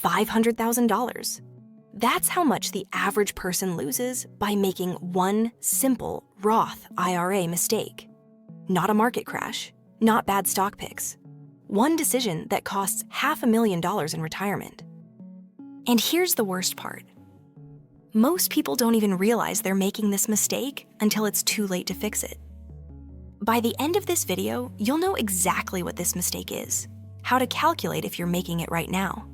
$500,000. That's how much the average person loses by making one simple Roth IRA mistake. Not a market crash, not bad stock picks. One decision that costs $500,000 in retirement. And here's the worst part. Most people don't even realize they're making this mistake until it's too late to fix it. By the end of this video, you'll know exactly what this mistake is, how to calculate if you're making it right now,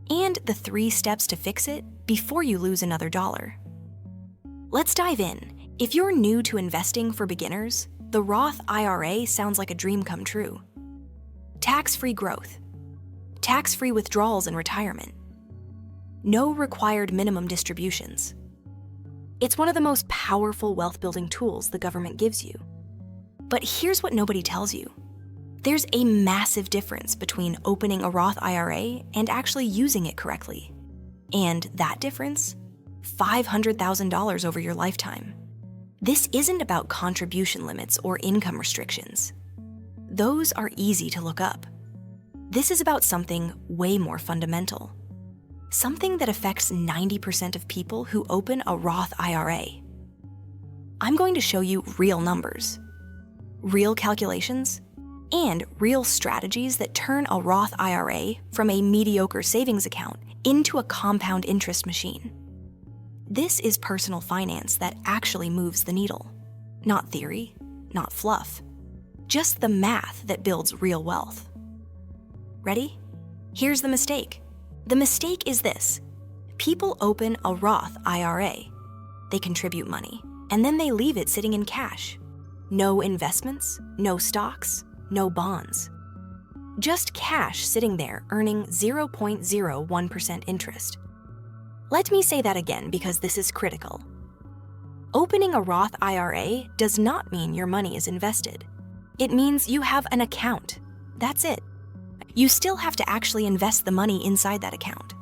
and the 3 steps to fix it before you lose another dollar. Let's dive in. If you're new to investing for beginners, the Roth IRA sounds like a dream come true. Tax-free growth, tax-free withdrawals in retirement, no required minimum distributions. It's one of the most powerful wealth-building tools the government gives you. But here's what nobody tells you. There's a massive difference between opening a Roth IRA and actually using it correctly. And that difference? $500,000 over your lifetime. This isn't about contribution limits or income restrictions. Those are easy to look up. This is about something way more fundamental. Something that affects 90% of people who open a Roth IRA. I'm going to show you real numbers, real calculations, and real strategies that turn a Roth IRA from a mediocre savings account into a compound interest machine. This is personal finance that actually moves the needle. Not theory, not fluff. Just the math that builds real wealth. Ready? Here's the mistake. The mistake is this. People open a Roth IRA. They contribute money, and then they leave it sitting in cash. No investments, no stocks, no bonds. Just cash sitting there earning 0.01% interest. Let me say that again because this is critical. Opening a Roth IRA does not mean your money is invested. It means you have an account. That's it. You still have to actually invest the money inside that account.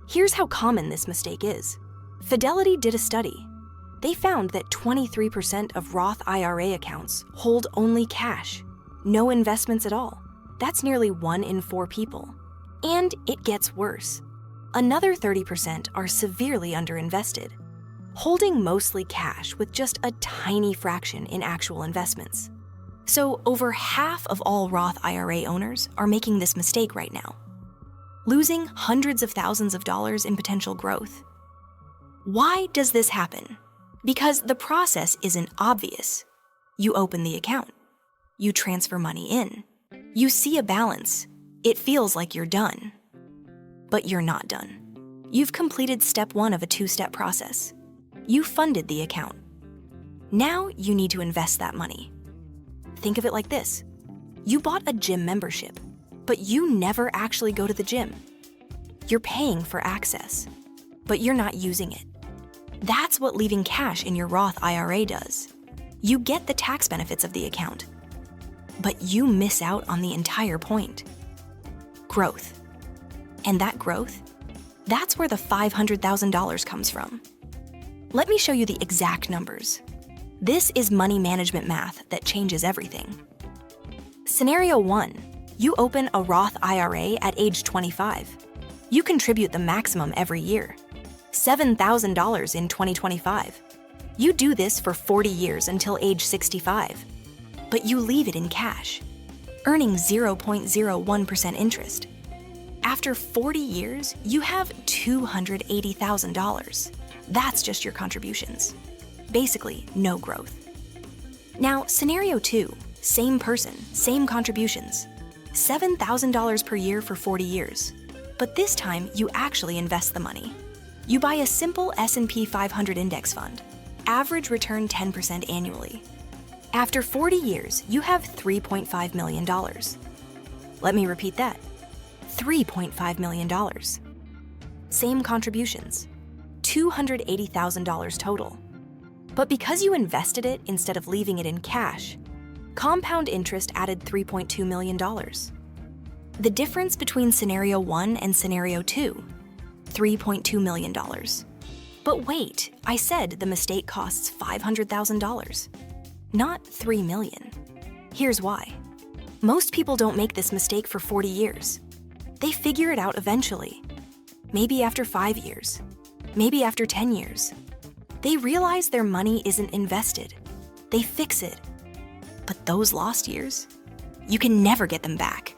Here's how common this mistake is. Fidelity did a study. They found that 23% of Roth IRA accounts hold only cash, no investments at all. That's nearly 1 in 4 people. And it gets worse. Another 30% are severely underinvested, holding mostly cash with just a tiny fraction in actual investments. So over half of all Roth IRA owners are making this mistake right now, losing hundreds of thousands of dollars in potential growth. Why does this happen? Because the process isn't obvious. You open the account. You transfer money in. You see a balance. It feels like you're done. But you're not done. You've completed step 1 of a 2-step process. You funded the account. Now you need to invest that money. Think of it like this. You bought a gym membership, but you never actually go to the gym. You're paying for access, but you're not using it. That's what leaving cash in your Roth IRA does. You get the tax benefits of the account, but you miss out on the entire point. Growth. And that growth, that's where the $500,000 comes from. Let me show you the exact numbers. This is money management math that changes everything. Scenario 1, you open a Roth IRA at age 25. You contribute the maximum every year, $7,000 in 2025. You do this for 40 years until age 65, but you leave it in cash, earning 0.01% interest. After 40 years, you have $280,000. That's just your contributions. Basically, no growth. Now, scenario 2, same person, same contributions, $7,000 per year for 40 years. But this time, you actually invest the money. You buy a simple S&P 500 index fund, average return 10% annually. After 40 years, you have $3.5 million. Let me repeat that, $3.5 million. Same contributions, $280,000 total. But because you invested it instead of leaving it in cash, compound interest added $3.2 million. The difference between scenario 1 and scenario 2, $3.2 million. But wait, I said the mistake costs $500,000, not $3 million. Here's why. Most people don't make this mistake for 40 years. They figure it out eventually. Maybe after 5 years. Maybe after 10 years. They realize their money isn't invested. They fix it. But those lost years, you can never get them back.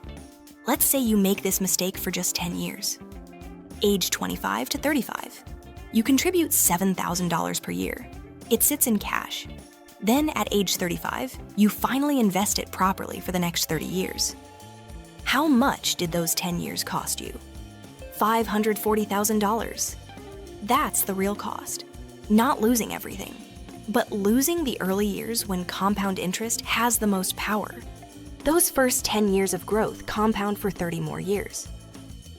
Let's say you make this mistake for just 10 years. Age 25 to 35. You contribute $7,000 per year. It sits in cash. Then at age 35, you finally invest it properly for the next 30 years. How much did those 10 years cost you? $540,000. That's the real cost. Not losing everything, but losing the early years when compound interest has the most power. Those first 10 years of growth compound for 30 more years.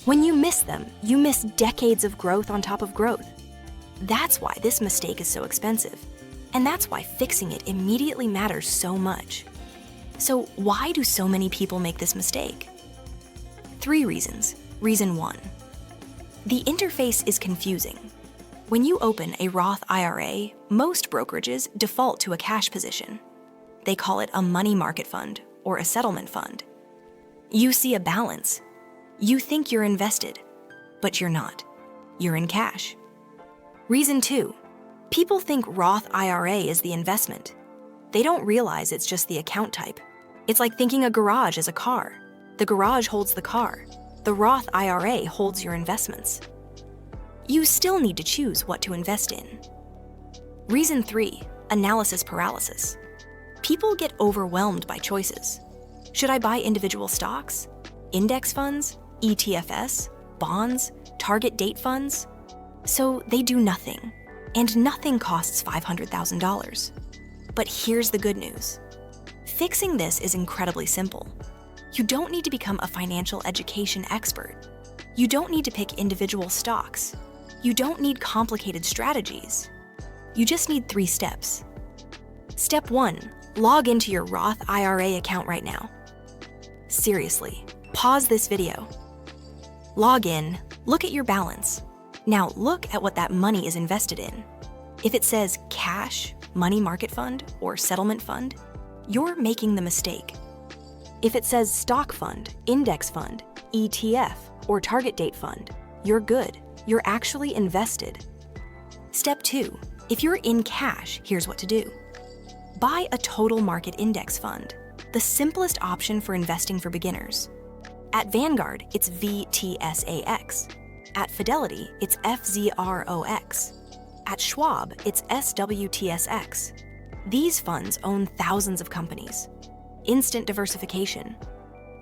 When you miss them, you miss decades of growth on top of growth. That's why this mistake is so expensive. And that's why fixing it immediately matters so much. So why do so many people make this mistake? 3 reasons. Reason 1. The interface is confusing. When you open a Roth IRA, most brokerages default to a cash position. They call it a money market fund or a settlement fund. You see a balance. You think you're invested, but you're not. You're in cash. Reason 2. People think Roth IRA is the investment. They don't realize it's just the account type. It's like thinking a garage is a car. The garage holds the car. The Roth IRA holds your investments. You still need to choose what to invest in. Reason 3, analysis paralysis. People get overwhelmed by choices. Should I buy individual stocks, index funds, ETFs, bonds, target date funds? So they do nothing, and nothing costs $500,000. But here's the good news. Fixing this is incredibly simple. You don't need to become a financial education expert. You don't need to pick individual stocks. You don't need complicated strategies. You just need 3 steps. Step 1, log into your Roth IRA account right now. Seriously, pause this video. Log in, look at your balance. Now look at what that money is invested in. If it says cash, money market fund, or settlement fund, you're making the mistake. If it says stock fund, index fund, ETF, or target date fund, you're good. You're actually invested. Step 2, if you're in cash, here's what to do. Buy a total market index fund, the simplest option for investing for beginners. At Vanguard, it's VTSAX. At Fidelity, it's FZROX. At Schwab, it's SWTSX. These funds own thousands of companies. Instant diversification.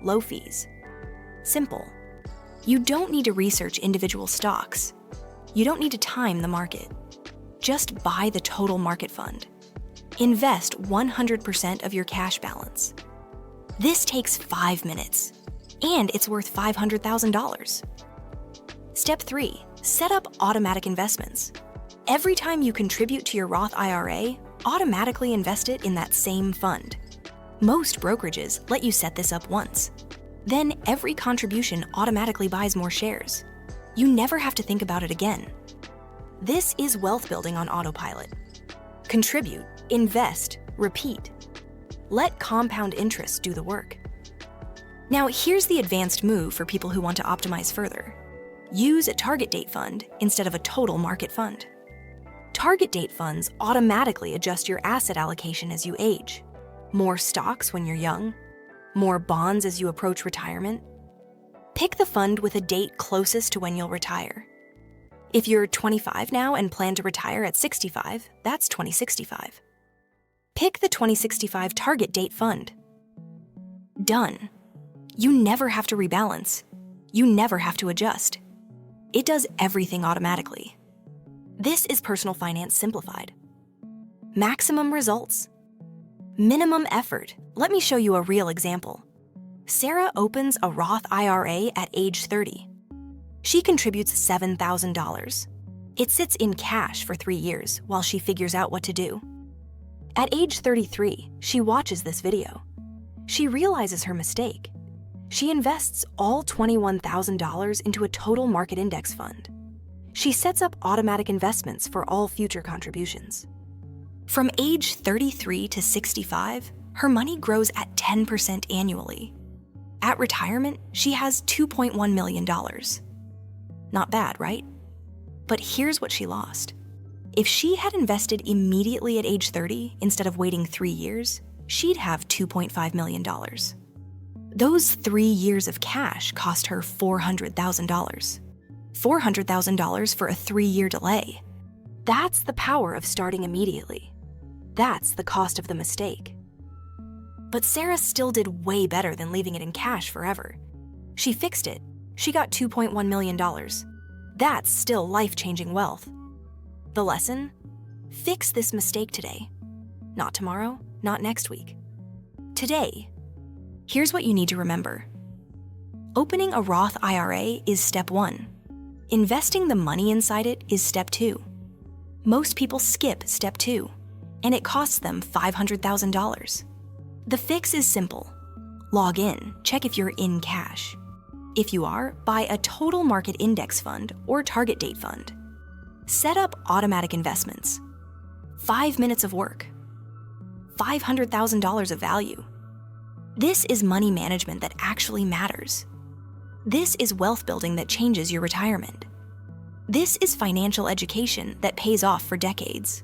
Low fees. Simple. You don't need to research individual stocks. You don't need to time the market. Just buy the total market fund. Invest 100% of your cash balance. This takes 5 minutes, and it's worth $500,000. Step 3, set up automatic investments. Every time you contribute to your Roth IRA, automatically invest it in that same fund. Most brokerages let you set this up once. Then every contribution automatically buys more shares. You never have to think about it again. This is wealth building on autopilot. Contribute, invest, repeat. Let compound interest do the work. Now here's the advanced move for people who want to optimize further. Use a target date fund instead of a total market fund. Target date funds automatically adjust your asset allocation as you age. More stocks when you're young, more bonds as you approach retirement. Pick the fund with a date closest to when you'll retire. If you're 25 now and plan to retire at 65, that's 2065. Pick the 2065 target date fund. Done. You never have to rebalance. You never have to adjust. It does everything automatically. This is personal finance simplified. Maximum results. Minimum effort. Let me show you a real example. Sarah opens a Roth IRA at age 30. She contributes $7,000. It sits in cash for 3 years while she figures out what to do. At age 33, she watches this video. She realizes her mistake. She invests all $21,000 into a total market index fund. She sets up automatic investments for all future contributions. From age 33 to 65, her money grows at 10% annually. At retirement, she has $2.1 million. Not bad, right? But here's what she lost. If she had invested immediately at age 30 instead of waiting 3 years, she'd have $2.5 million. Those 3 years of cash cost her $400,000. $400,000 for a 3-year delay. That's the power of starting immediately. That's the cost of the mistake. But Sarah still did way better than leaving it in cash forever. She fixed it. She got $2.1 million. That's still life-changing wealth. The lesson? Fix this mistake today. Not tomorrow, not next week. Today. Here's what you need to remember. Opening a Roth IRA is step 1. Investing the money inside it is step 2. Most people skip step 2, and it costs them $500,000. The fix is simple. Log in, check if you're in cash. If you are, buy a total market index fund or target date fund. Set up automatic investments. 5 minutes of work. $500,000 of value. This is money management that actually matters. This is wealth building that changes your retirement. This is financial education that pays off for decades.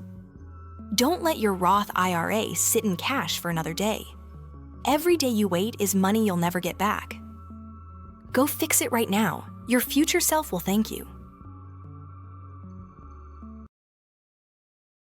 Don't let your Roth IRA sit in cash for another day. Every day you wait is money you'll never get back. Go fix it right now. Your future self will thank you.